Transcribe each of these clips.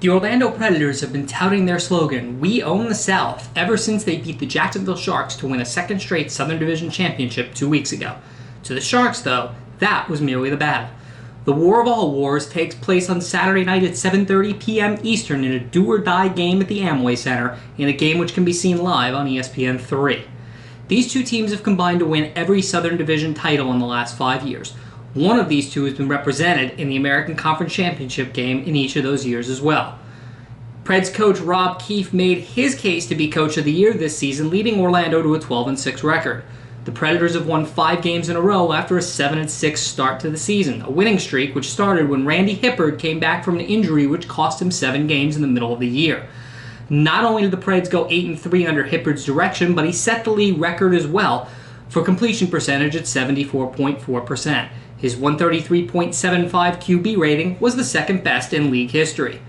The Orlando Predators have been touting their slogan, "We own the South," ever since they beat the Jacksonville Sharks to win a second straight Southern Division championship 2 weeks ago. To the Sharks, though, that was merely the battle. The War of All Wars takes place on Saturday night at 7:30 p.m. Eastern in a do-or-die game at the Amway Center, in a game which can be seen live on ESPN3. These two teams have combined to win every Southern Division title in the last 5 years. One of these two has been represented in the American Conference Championship game in each of those years as well. Preds coach Rob Keefe made his case to be Coach of the Year this season, leading Orlando to a 12-6 record. The Predators have won 5 games in a row after a 7-6 start to the season, a winning streak which started when Randy Hippard came back from an injury which cost him 7 games in the middle of the year. Not only did the Preds go 8-3 under Hippard's direction, but he set the league record as well for completion percentage at 74.4%. His 133.75 QB rating was the second best in league history.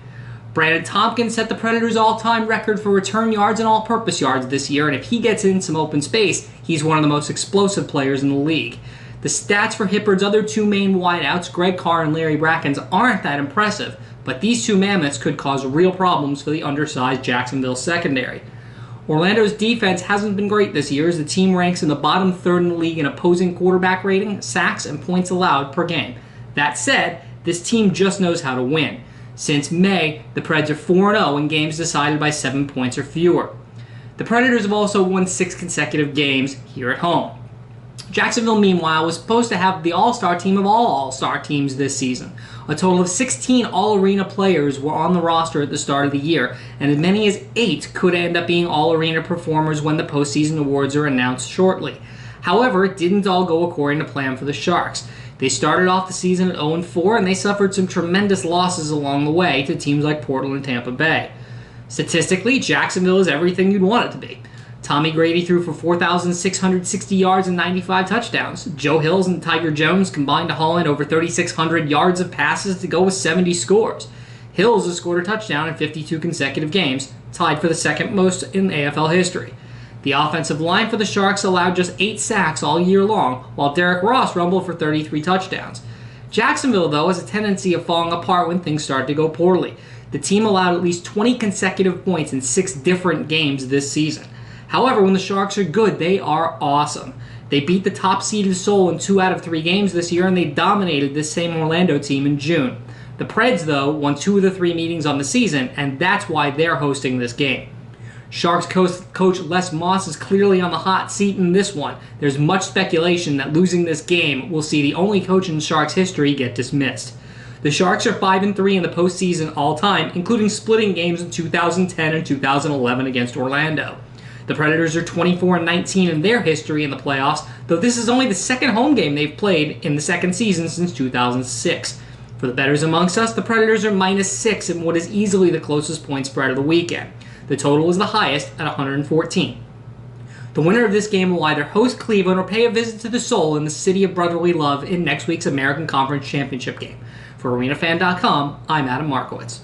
Brandon Tompkins set the Predators' all-time record for return yards and all-purpose yards this year, and if he gets in some open space, he's one of the most explosive players in the league. The stats for Hippard's other two main wideouts, Greg Carr and Larry Brackens, aren't that impressive, but these two mammoths could cause real problems for the undersized Jacksonville secondary. Orlando's defense hasn't been great this year, as the team ranks in the bottom third in the league in opposing quarterback rating, sacks, and points allowed per game. That said, this team just knows how to win. Since May, the Preds are 4-0 in games decided by 7 points or fewer. The Predators have also won 6 consecutive games here at home. Jacksonville, meanwhile, was supposed to have the all-star team of all all-star teams this season. A total of 16 all-arena players were on the roster at the start of the year, and as many as 8 could end up being all-arena performers when the postseason awards are announced shortly. However, it didn't all go according to plan for the Sharks. They started off the season at 0-4, and they suffered some tremendous losses along the way to teams like Portland and Tampa Bay. Statistically, Jacksonville is everything you'd want it to be. Tommy Grady threw for 4,660 yards and 95 touchdowns. Joe Hills and Tiger Jones combined to haul in over 3,600 yards of passes to go with 70 scores. Hills has scored a touchdown in 52 consecutive games, tied for the second most in AFL history. The offensive line for the Sharks allowed just 8 sacks all year long, while Derek Ross rumbled for 33 touchdowns. Jacksonville, though, has a tendency of falling apart when things start to go poorly. The team allowed at least 20 consecutive points in 6 different games this season. However, when the Sharks are good, they are awesome. They beat the top-seeded Seoul in 2 out of 3 games this year, and they dominated this same Orlando team in June. The Preds, though, won 2 of the 3 meetings on the season, and that's why they're hosting this game. Sharks coach Les Moss is clearly on the hot seat in this one. There's much speculation that losing this game will see the only coach in Sharks history get dismissed. The Sharks are 5-3 in the postseason all-time, including splitting games in 2010 and 2011 against Orlando. The Predators are 24-19 in their history in the playoffs, though this is only the second home game they've played in the second season since 2006. For the bettors amongst us, the Predators are -6 in what is easily the closest point spread of the weekend. The total is the highest at 114. The winner of this game will either host Cleveland or pay a visit to the Soul in the city of brotherly love in next week's American Conference Championship game. For ArenaFan.com, I'm Adam Markowitz.